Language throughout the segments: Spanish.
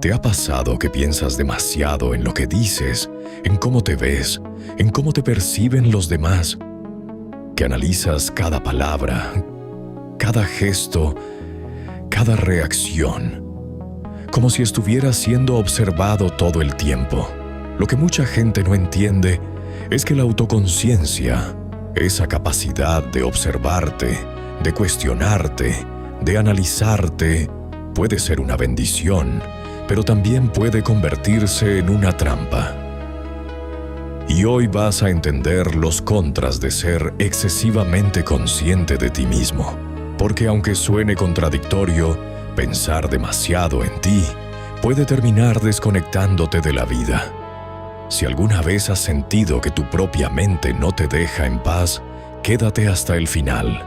¿Te ha pasado que piensas demasiado en lo que dices, en cómo te ves, en cómo te perciben los demás? Que analizas cada palabra, cada gesto, cada reacción, como si estuvieras siendo observado todo el tiempo. Lo que mucha gente no entiende es que la autoconciencia, esa capacidad de observarte, de cuestionarte, de analizarte, puede ser una bendición, pero también puede convertirse en una trampa. Y hoy vas a entender los contras de ser excesivamente consciente de ti mismo, porque aunque suene contradictorio, pensar demasiado en ti puede terminar desconectándote de la vida. Si alguna vez has sentido que tu propia mente no te deja en paz, quédate hasta el final,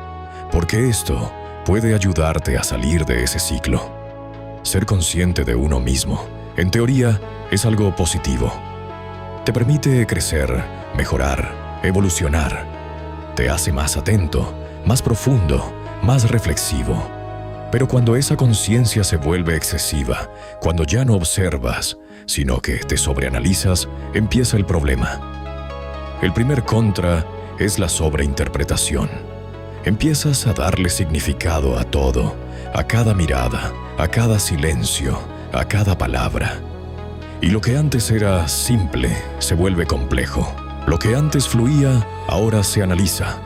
porque esto puede ayudarte a salir de ese ciclo. Ser consciente de uno mismo, en teoría, es algo positivo. Te permite crecer, mejorar, evolucionar. Te hace más atento, más profundo, más reflexivo. Pero cuando esa conciencia se vuelve excesiva, cuando ya no observas, sino que te sobreanalizas, empieza el problema. El primer contra es la sobreinterpretación. Empiezas a darle significado a todo, a cada mirada, a cada silencio, a cada palabra. Y lo que antes era simple se vuelve complejo. Lo que antes fluía, ahora se analiza.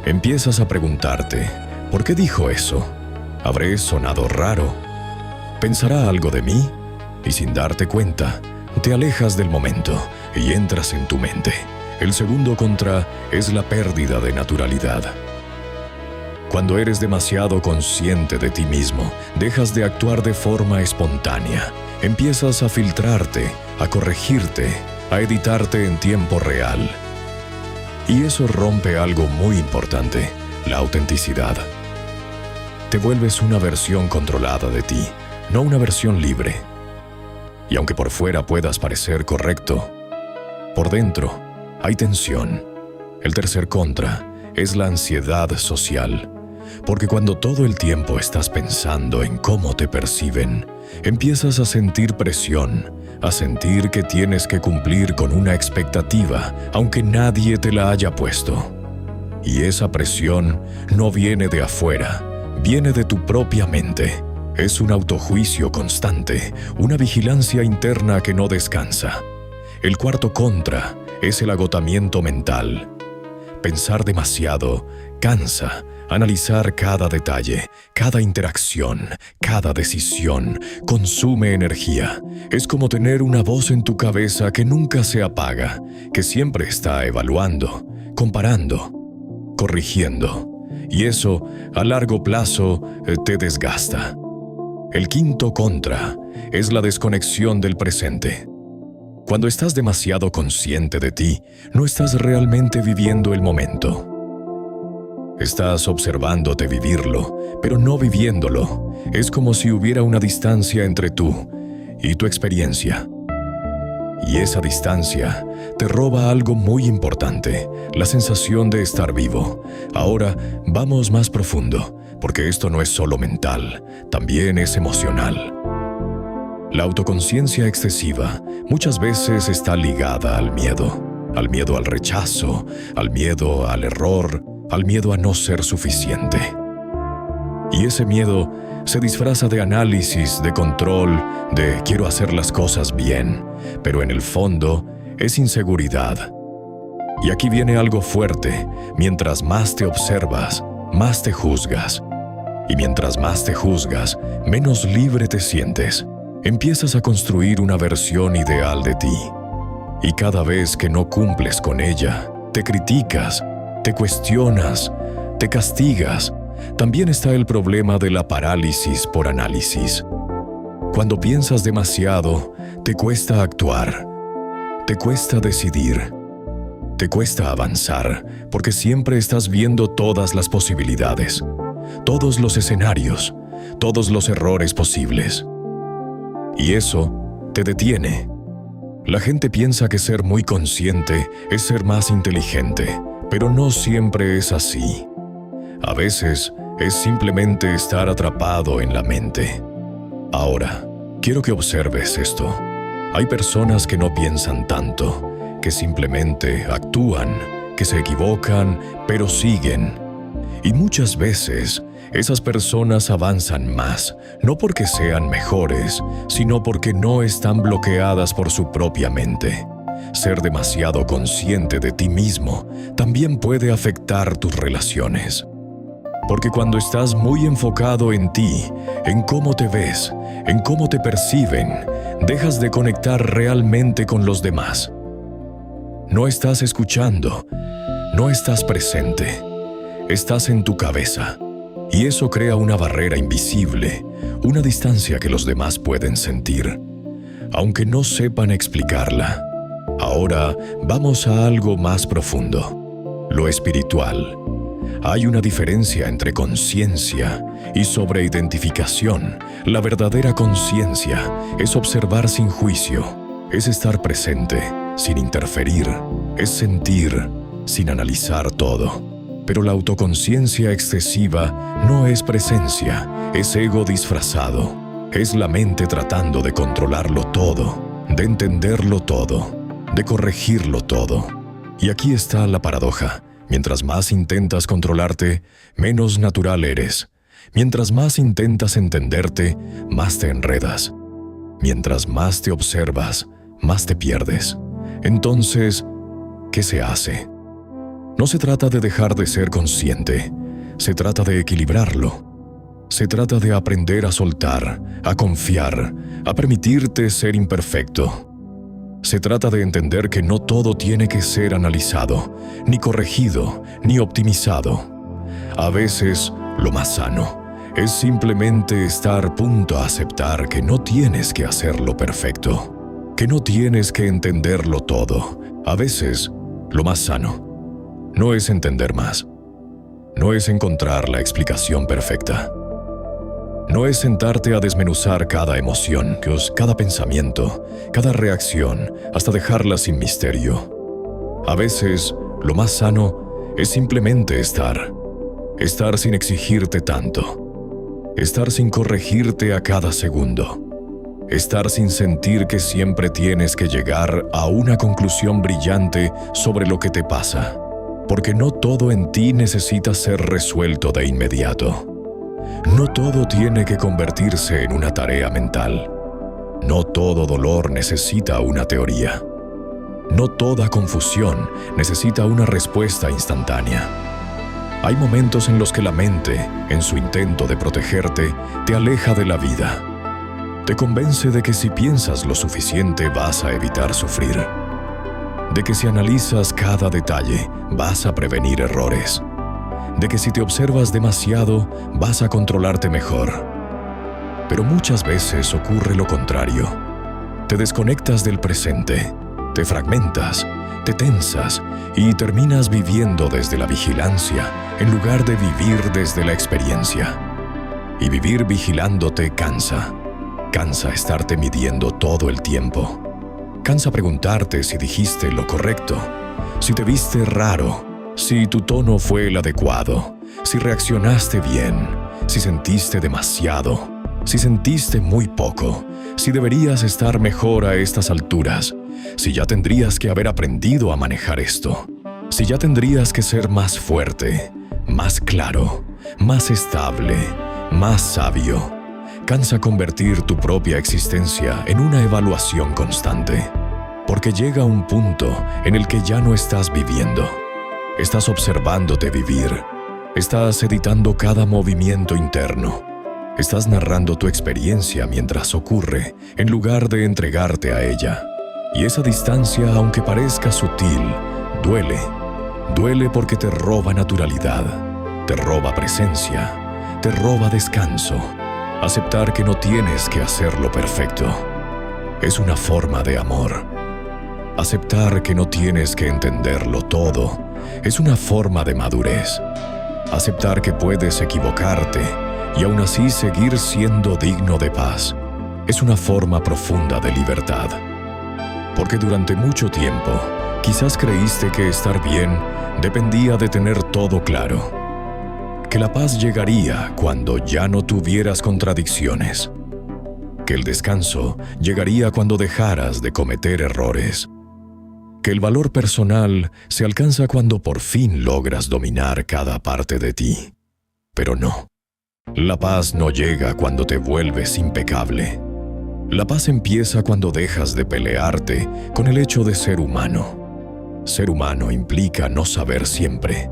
Empiezas a preguntarte, ¿por qué dijo eso? ¿Habré sonado raro? ¿Pensará algo de mí? Y sin darte cuenta, te alejas del momento y entras en tu mente. El segundo contra es la pérdida de naturalidad. Cuando eres demasiado consciente de ti mismo, dejas de actuar de forma espontánea. Empiezas a filtrarte, a corregirte, a editarte en tiempo real. Y eso rompe algo muy importante, la autenticidad. Te vuelves una versión controlada de ti, no una versión libre. Y aunque por fuera puedas parecer correcto, por dentro hay tensión. El tercer contra es la ansiedad social. Porque cuando todo el tiempo estás pensando en cómo te perciben, empiezas a sentir presión, a sentir que tienes que cumplir con una expectativa, aunque nadie te la haya puesto. Y esa presión no viene de afuera, viene de tu propia mente. Es un autojuicio constante, una vigilancia interna que no descansa. El cuarto contra es el agotamiento mental. Pensar demasiado cansa. Analizar cada detalle, cada interacción, cada decisión, consume energía. Es como tener una voz en tu cabeza que nunca se apaga, que siempre está evaluando, comparando, corrigiendo. Y eso, a largo plazo, te desgasta. El quinto contra es la desconexión del presente. Cuando estás demasiado consciente de ti, no estás realmente viviendo el momento. Estás observándote vivirlo, pero no viviéndolo. Es como si hubiera una distancia entre tú y tu experiencia. Y esa distancia te roba algo muy importante, la sensación de estar vivo. Ahora vamos más profundo, porque esto no es solo mental, también es emocional. La autoconciencia excesiva muchas veces está ligada al miedo al rechazo, al miedo al error, al miedo a no ser suficiente. Y ese miedo se disfraza de análisis, de control, de quiero hacer las cosas bien, pero en el fondo es inseguridad. Y aquí viene algo fuerte: mientras más te observas, más te juzgas. Y mientras más te juzgas, menos libre te sientes. Empiezas a construir una versión ideal de ti. Y cada vez que no cumples con ella, te criticas, te cuestionas, te castigas. También está el problema de la parálisis por análisis. Cuando piensas demasiado, te cuesta actuar, te cuesta decidir, te cuesta avanzar, porque siempre estás viendo todas las posibilidades, todos los escenarios, todos los errores posibles. Y eso te detiene. La gente piensa que ser muy consciente es ser más inteligente, pero no siempre es así. A veces es simplemente estar atrapado en la mente. Ahora, Quiero que observes esto. Hay personas que no piensan tanto, que simplemente actúan, que se equivocan, pero siguen. Y muchas veces, esas personas avanzan más, no porque sean mejores, sino porque no están bloqueadas por su propia mente. Ser demasiado consciente de ti mismo también puede afectar tus relaciones. Porque cuando estás muy enfocado en ti, en cómo te ves, en cómo te perciben, dejas de conectar realmente con los demás. No estás escuchando, no estás presente, estás en tu cabeza. Y eso crea una barrera invisible, una distancia que los demás pueden sentir, aunque no sepan explicarla. Ahora vamos a algo más profundo, lo espiritual. Hay una diferencia entre conciencia y sobreidentificación. La verdadera conciencia es observar sin juicio, es estar presente, sin interferir, es sentir, sin analizar todo. Pero la autoconciencia excesiva no es presencia, es ego disfrazado. Es la mente tratando de controlarlo todo, de entenderlo todo, de corregirlo todo. Y aquí está la paradoja. Mientras más intentas controlarte, menos natural eres. Mientras más intentas entenderte, más te enredas. Mientras más te observas, más te pierdes. Entonces, ¿qué se hace? No se trata de dejar de ser consciente, se trata de equilibrarlo. Se trata de aprender a soltar, a confiar, a permitirte ser imperfecto. Se trata de entender que no todo tiene que ser analizado, ni corregido, ni optimizado. A veces, lo más sano es simplemente estar punto a aceptar que no tienes que hacerlo perfecto, que no tienes que entenderlo todo. A veces, lo más sano no es entender más, no es encontrar la explicación perfecta. No es sentarte a desmenuzar cada emoción, cada pensamiento, cada reacción, hasta dejarla sin misterio. A veces, lo más sano es simplemente estar sin exigirte tanto, estar sin corregirte a cada segundo, estar sin sentir que siempre tienes que llegar a una conclusión brillante sobre lo que te pasa, porque no todo en ti necesita ser resuelto de inmediato. No todo tiene que convertirse en una tarea mental. No todo dolor necesita una teoría. No toda confusión necesita una respuesta instantánea. Hay momentos en los que la mente, en su intento de protegerte, te aleja de la vida. Te convence de que si piensas lo suficiente vas a evitar sufrir. De que si analizas cada detalle vas a prevenir errores. De que si te observas demasiado, vas a controlarte mejor. Pero muchas veces ocurre lo contrario. Te desconectas del presente, te fragmentas, te tensas y terminas viviendo desde la vigilancia en lugar de vivir desde la experiencia. Y vivir vigilándote cansa. Cansa estarte midiendo todo el tiempo. Cansa preguntarte si dijiste lo correcto, si te viste raro, si tu tono fue el adecuado, si reaccionaste bien, si sentiste demasiado, si sentiste muy poco, si deberías estar mejor a estas alturas, si ya tendrías que haber aprendido a manejar esto, si ya tendrías que ser más fuerte, más claro, más estable, más sabio. Cansa convertir tu propia existencia en una evaluación constante, porque llega un punto en el que ya no estás viviendo. Estás observándote vivir. Estás editando cada movimiento interno. Estás narrando tu experiencia mientras ocurre, en lugar de entregarte a ella. Y esa distancia, aunque parezca sutil, duele. Duele porque te roba naturalidad, te roba presencia, te roba descanso. Aceptar que no tienes que hacerlo perfecto es una forma de amor. Aceptar que no tienes que entenderlo todo es una forma de madurez. Aceptar que puedes equivocarte y aún así seguir siendo digno de paz es una forma profunda de libertad. Porque durante mucho tiempo, quizás creíste que estar bien dependía de tener todo claro, que la paz llegaría cuando ya no tuvieras contradicciones. que el descanso llegaría cuando dejaras de cometer errores, que el valor personal se alcanza cuando por fin logras dominar cada parte de ti. Pero no. La paz no llega cuando te vuelves impecable. La paz empieza cuando dejas de pelearte con el hecho de ser humano. Ser humano implica no saber siempre.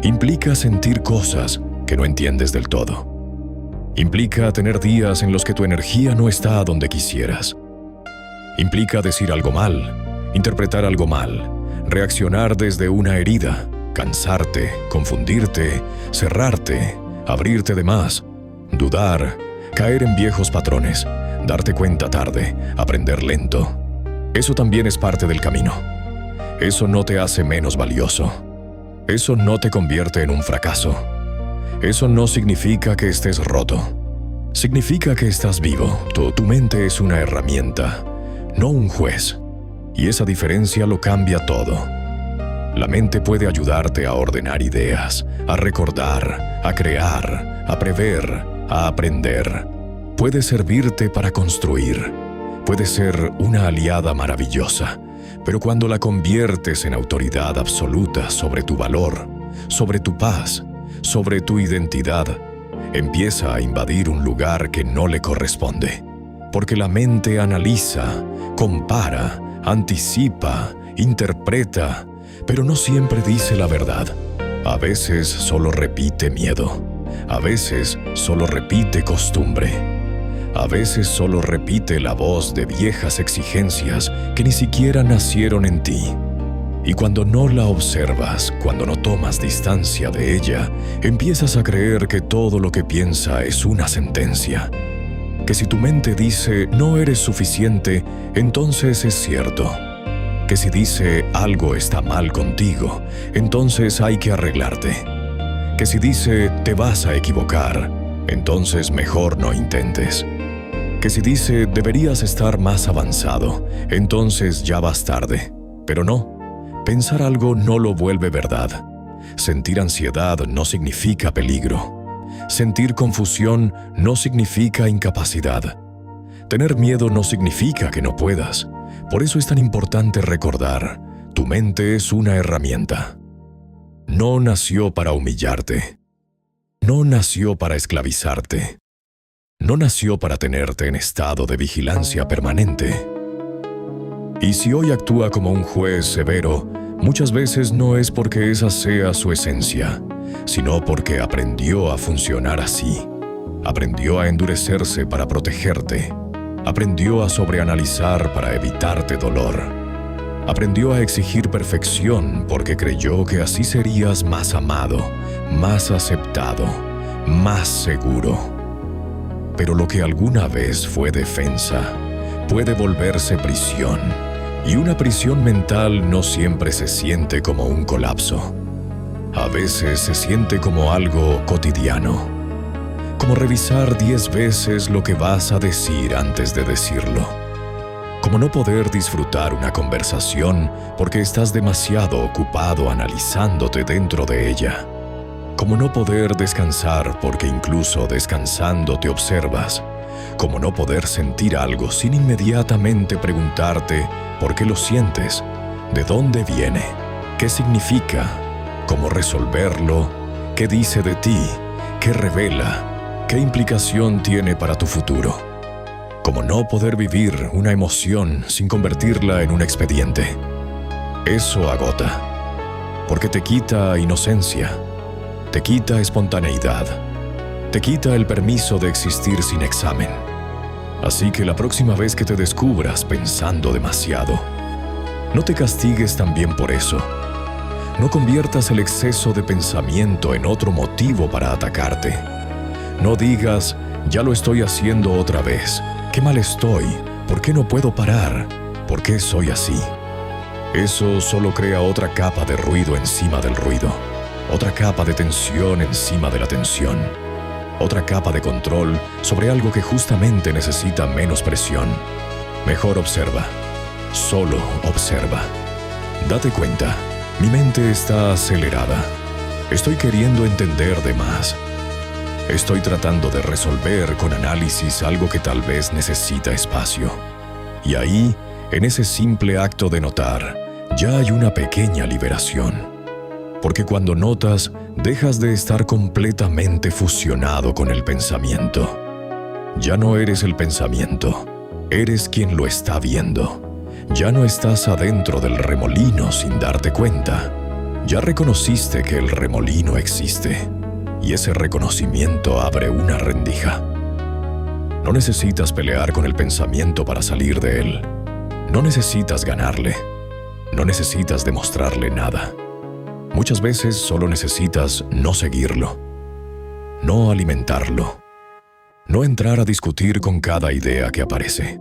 Implica sentir cosas que no entiendes del todo. Implica tener días en los que tu energía no está donde quisieras. Implica decir algo mal, interpretar algo mal, reaccionar desde una herida, cansarte, confundirte, cerrarte, abrirte de más, dudar, caer en viejos patrones, darte cuenta tarde, aprender lento. Eso también es parte del camino. Eso no te hace menos valioso. Eso no te convierte en un fracaso. Eso no significa que estés roto. Significa que estás vivo. Tu mente es una herramienta, no un juez. Y esa diferencia lo cambia todo. La mente puede ayudarte a ordenar ideas, a recordar, a crear, a prever, a aprender. Puede servirte para construir. Puede ser una aliada maravillosa. Pero cuando la conviertes en autoridad absoluta sobre tu valor, sobre tu paz, sobre tu identidad, empieza a invadir un lugar que no le corresponde. Porque la mente analiza, compara, anticipa, interpreta, pero no siempre dice la verdad. A veces solo repite miedo. A veces solo repite costumbre. A veces solo repite la voz de viejas exigencias que ni siquiera nacieron en ti. Y cuando no la observas, cuando no tomas distancia de ella, empiezas a creer que todo lo que piensa es una sentencia. Que si tu mente dice no eres suficiente, entonces es cierto. Que si dice algo está mal contigo, entonces hay que arreglarte. Que si dice te vas a equivocar, entonces mejor no intentes. Que si dice deberías estar más avanzado, entonces ya vas tarde. Pero no, pensar algo no lo vuelve verdad. Sentir ansiedad no significa peligro. Sentir confusión no significa incapacidad. Tener miedo no significa que no puedas. Por eso es tan importante recordar, tu mente es una herramienta. No nació para humillarte. No nació para esclavizarte. No nació para tenerte en estado de vigilancia permanente. Y si hoy actúa como un juez severo, muchas veces no es porque esa sea su esencia, sino porque aprendió a funcionar así. Aprendió a endurecerse para protegerte. Aprendió a sobreanalizar para evitarte dolor. Aprendió a exigir perfección porque creyó que así serías más amado, más aceptado, más seguro. Pero lo que alguna vez fue defensa puede volverse prisión, y una prisión mental no siempre se siente como un colapso. A veces se siente como algo cotidiano, como revisar 10 veces lo que vas a decir antes de decirlo, como no poder disfrutar una conversación porque estás demasiado ocupado analizándote dentro de ella, como no poder descansar porque incluso descansando te observas, como no poder sentir algo sin inmediatamente preguntarte por qué lo sientes, de dónde viene, qué significa, cómo resolverlo, qué dice de ti, qué revela, qué implicación tiene para tu futuro. Como no poder vivir una emoción sin convertirla en un expediente. Eso agota, porque te quita inocencia, te quita espontaneidad, te quita el permiso de existir sin examen. Así que la próxima vez que te descubras pensando demasiado, no te castigues también por eso. No conviertas el exceso de pensamiento en otro motivo para atacarte. No digas, ya lo estoy haciendo otra vez, qué mal estoy, ¿por qué no puedo parar? ¿Por qué soy así? Eso solo crea otra capa de ruido encima del ruido. Otra capa de tensión encima de la tensión. Otra capa de control sobre algo que justamente necesita menos presión. Mejor observa. Solo observa. Date cuenta, mi mente está acelerada. Estoy queriendo entender de más. Estoy tratando de resolver con análisis algo que tal vez necesita espacio. Y ahí, en ese simple acto de notar, ya hay una pequeña liberación. Porque cuando notas, dejas de estar completamente fusionado con el pensamiento. Ya no eres el pensamiento, eres quien lo está viendo. Ya no estás adentro del remolino sin darte cuenta. Ya reconociste que el remolino existe, y ese reconocimiento abre una rendija. No necesitas pelear con el pensamiento para salir de él. No necesitas ganarle. No necesitas demostrarle nada. Muchas veces solo necesitas no seguirlo, no alimentarlo, no entrar a discutir con cada idea que aparece,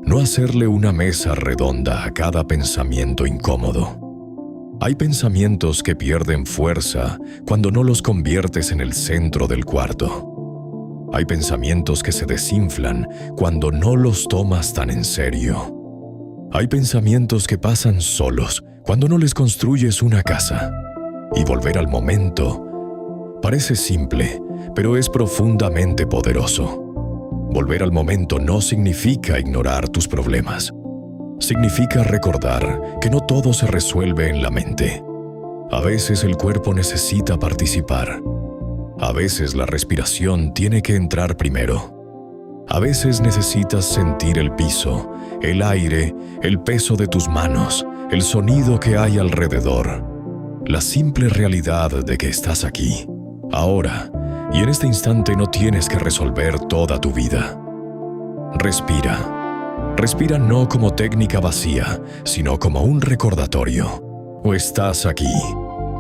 no hacerle una mesa redonda a cada pensamiento incómodo. Hay pensamientos que pierden fuerza cuando no los conviertes en el centro del cuarto. Hay pensamientos que se desinflan cuando no los tomas tan en serio. Hay pensamientos que pasan solos cuando no les construyes una casa. Y volver al momento parece simple, pero es profundamente poderoso. Volver al momento no significa ignorar tus problemas. Significa recordar que no todo se resuelve en la mente. A veces el cuerpo necesita participar. A veces la respiración tiene que entrar primero. A veces necesitas sentir el piso, el aire, el peso de tus manos, el sonido que hay alrededor. La simple realidad de que estás aquí, ahora, y en este instante no tienes que resolver toda tu vida. Respira. Respira no como técnica vacía, sino como un recordatorio. O estás aquí,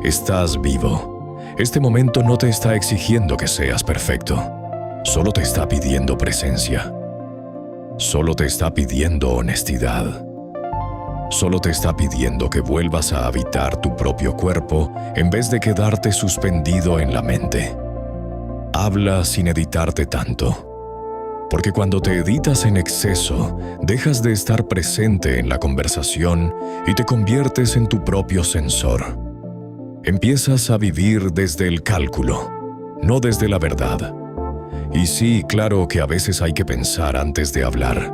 estás vivo. Este momento no te está exigiendo que seas perfecto. Solo te está pidiendo presencia. Solo te está pidiendo honestidad. Solo te está pidiendo que vuelvas a habitar tu propio cuerpo en vez de quedarte suspendido en la mente. Habla sin editarte tanto. Porque cuando te editas en exceso, dejas de estar presente en la conversación y te conviertes en tu propio censor. Empiezas a vivir desde el cálculo, no desde la verdad. Y sí, claro que a veces hay que pensar antes de hablar,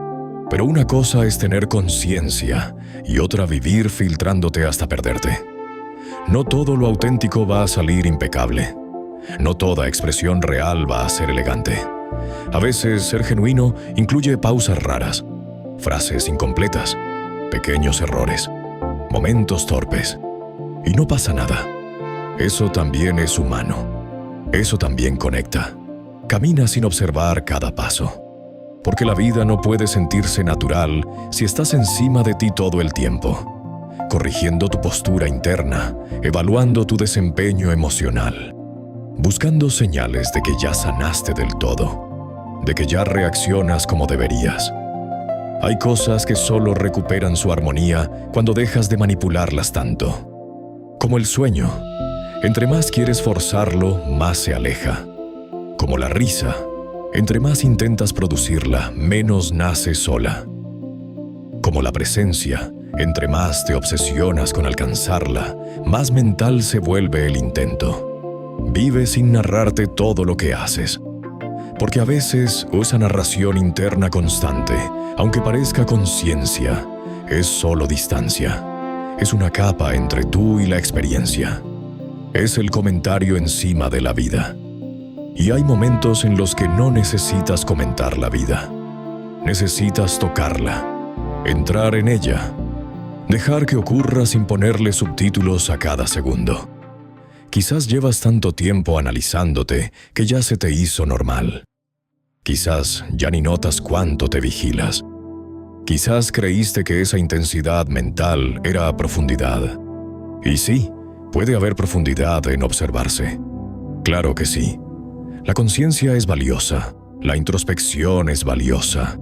pero una cosa es tener conciencia y otra vivir filtrándote hasta perderte. No todo lo auténtico va a salir impecable. No toda expresión real va a ser elegante. A veces ser genuino incluye pausas raras, frases incompletas, pequeños errores, momentos torpes. Y no pasa nada. Eso también es humano. Eso también conecta. Camina sin observar cada paso. Porque la vida no puede sentirse natural si estás encima de ti todo el tiempo, corrigiendo tu postura interna, evaluando tu desempeño emocional, buscando señales de que ya sanaste del todo, de que ya reaccionas como deberías. Hay cosas que solo recuperan su armonía cuando dejas de manipularlas tanto. Como el sueño, entre más quieres forzarlo, más se aleja. Como la risa, entre más intentas producirla, menos nace sola. Como la presencia, entre más te obsesionas con alcanzarla, más mental se vuelve el intento. Vive sin narrarte todo lo que haces. Porque a veces esa narración interna constante, aunque parezca conciencia, es solo distancia. Es una capa entre tú y la experiencia. Es el comentario encima de la vida. Y hay momentos en los que no necesitas comentar la vida. Necesitas tocarla, entrar en ella, dejar que ocurra sin ponerle subtítulos a cada segundo. Quizás llevas tanto tiempo analizándote que ya se te hizo normal. Quizás ya ni notas cuánto te vigilas. Quizás creíste que esa intensidad mental era profundidad. Y sí, puede haber profundidad en observarse. Claro que sí. La conciencia es valiosa. La introspección es valiosa.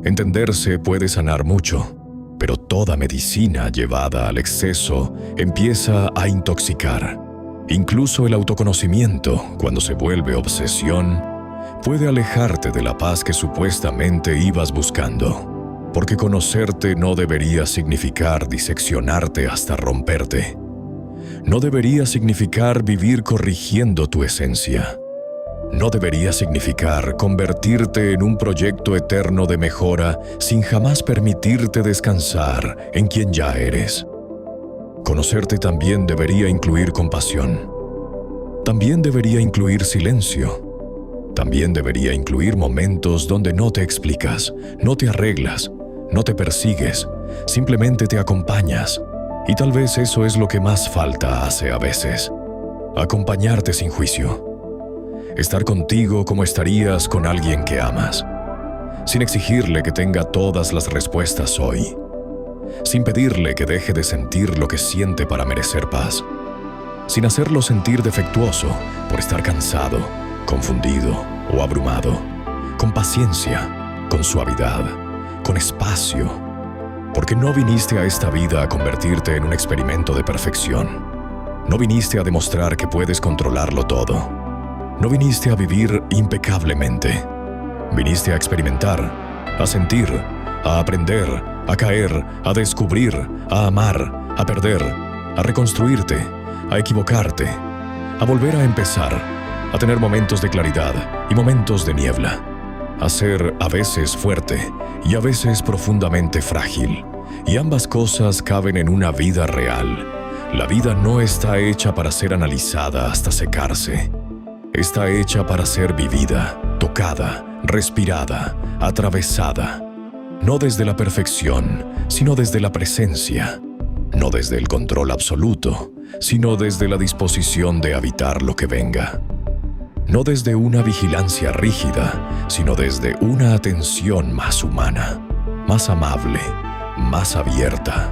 Entenderse puede sanar mucho, pero toda medicina llevada al exceso empieza a intoxicar. Incluso el autoconocimiento, cuando se vuelve obsesión, puede alejarte de la paz que supuestamente ibas buscando, porque conocerte no debería significar diseccionarte hasta romperte. No debería significar vivir corrigiendo tu esencia. No debería significar convertirte en un proyecto eterno de mejora sin jamás permitirte descansar en quien ya eres. Conocerte también debería incluir compasión. También debería incluir silencio. También debería incluir momentos donde no te explicas, no te arreglas, no te persigues, simplemente te acompañas. Y tal vez eso es lo que más falta hace a veces. Acompañarte sin juicio. Estar contigo como estarías con alguien que amas. Sin exigirle que tenga todas las respuestas hoy. Sin pedirle que deje de sentir lo que siente para merecer paz. Sin hacerlo sentir defectuoso por estar cansado, confundido o abrumado. Con paciencia, con suavidad, con espacio. Porque no viniste a esta vida a convertirte en un experimento de perfección. No viniste a demostrar que puedes controlarlo todo. No viniste a vivir impecablemente. Viniste a experimentar, a sentir, a aprender, a caer, a descubrir, a amar, a perder, a reconstruirte, a equivocarte, a volver a empezar, a tener momentos de claridad y momentos de niebla, a ser a veces fuerte y a veces profundamente frágil. Y ambas cosas caben en una vida real. La vida no está hecha para ser analizada hasta secarse. Está hecha para ser vivida, tocada, respirada, atravesada. No desde la perfección, sino desde la presencia. No desde el control absoluto, sino desde la disposición de habitar lo que venga. No desde una vigilancia rígida, sino desde una atención más humana, más amable, más abierta.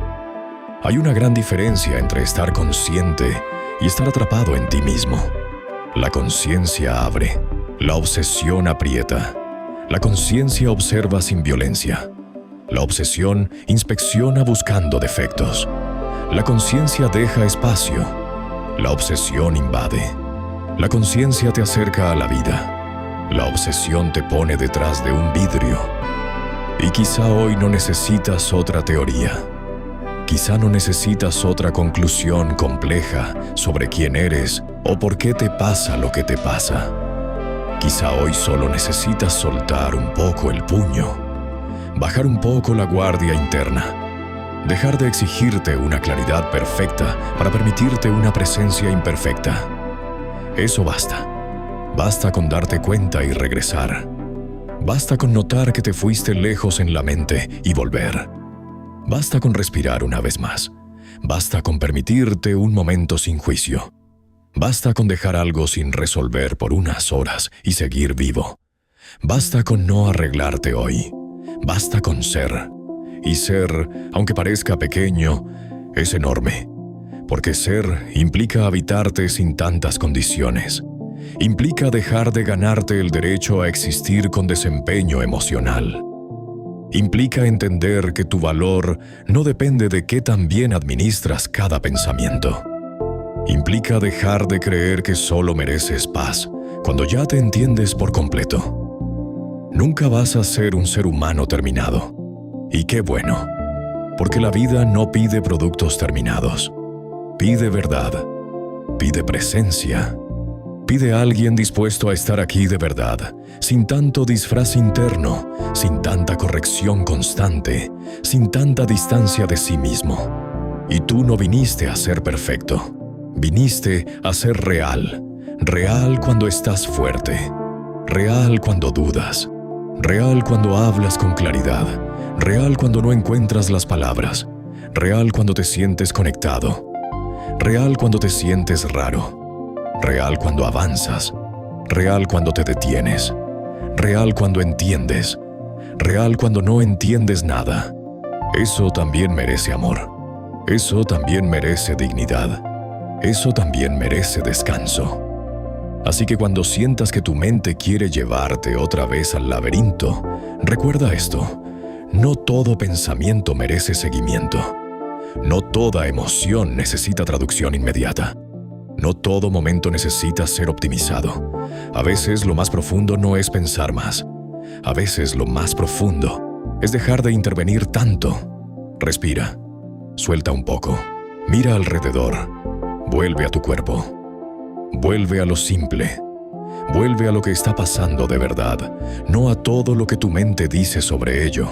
Hay una gran diferencia entre estar consciente y estar atrapado en ti mismo. La conciencia abre, la obsesión aprieta. La conciencia observa sin violencia. La obsesión inspecciona buscando defectos. La conciencia deja espacio. La obsesión invade. La conciencia te acerca a la vida. La obsesión te pone detrás de un vidrio. Y quizá hoy no necesitas otra teoría. Quizá no necesitas otra conclusión compleja sobre quién eres o por qué te pasa lo que te pasa. Quizá hoy solo necesitas soltar un poco el puño, bajar un poco la guardia interna, dejar de exigirte una claridad perfecta para permitirte una presencia imperfecta. Eso basta. Basta con darte cuenta y regresar. Basta con notar que te fuiste lejos en la mente y volver. Basta con respirar una vez más. Basta con permitirte un momento sin juicio. Basta con dejar algo sin resolver por unas horas y seguir vivo. Basta con no arreglarte hoy. Basta con ser. Y ser, aunque parezca pequeño, es enorme. Porque ser implica habitarte sin tantas condiciones. Implica dejar de ganarte el derecho a existir con desempeño emocional. Implica entender que tu valor no depende de qué tan bien administras cada pensamiento. Implica dejar de creer que solo mereces paz cuando ya te entiendes por completo. Nunca vas a ser un ser humano terminado. Y qué bueno, porque la vida no pide productos terminados. Pide verdad, pide presencia, pide a alguien dispuesto a estar aquí de verdad, sin tanto disfraz interno, sin tanta corrección constante, sin tanta distancia de sí mismo. Y tú no viniste a ser perfecto, viniste a ser real, real cuando estás fuerte, real cuando dudas, real cuando hablas con claridad, real cuando no encuentras las palabras, real cuando te sientes conectado, real cuando te sientes raro, real cuando avanzas, real cuando te detienes, real cuando entiendes, real cuando no entiendes nada. Eso también merece amor. Eso también merece dignidad. Eso también merece descanso. Así que cuando sientas que tu mente quiere llevarte otra vez al laberinto, recuerda esto: no todo pensamiento merece seguimiento. No toda emoción necesita traducción inmediata. No todo momento necesita ser optimizado. A veces lo más profundo no es pensar más. A veces lo más profundo es dejar de intervenir tanto. Respira, suelta un poco, mira alrededor, vuelve a tu cuerpo. Vuelve a lo simple. Vuelve a lo que está pasando de verdad, no a todo lo que tu mente dice sobre ello.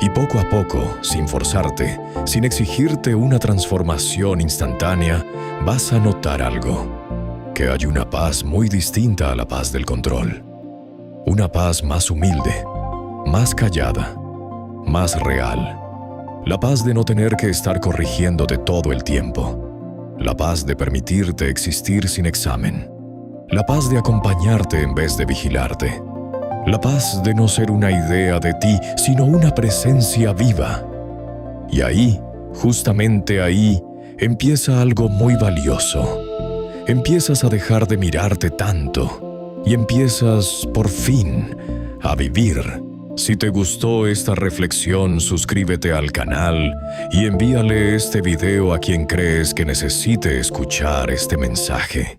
Y poco a poco, sin forzarte, sin exigirte una transformación instantánea, vas a notar algo, que hay una paz muy distinta a la paz del control. Una paz más humilde, más callada, más real. La paz de no tener que estar corrigiéndote todo el tiempo. La paz de permitirte existir sin examen. La paz de acompañarte en vez de vigilarte. La paz de no ser una idea de ti, sino una presencia viva. Y ahí, justamente ahí, empieza algo muy valioso. Empiezas a dejar de mirarte tanto y empiezas, por fin, a vivir. Si te gustó esta reflexión, suscríbete al canal y envíale este video a quien crees que necesite escuchar este mensaje.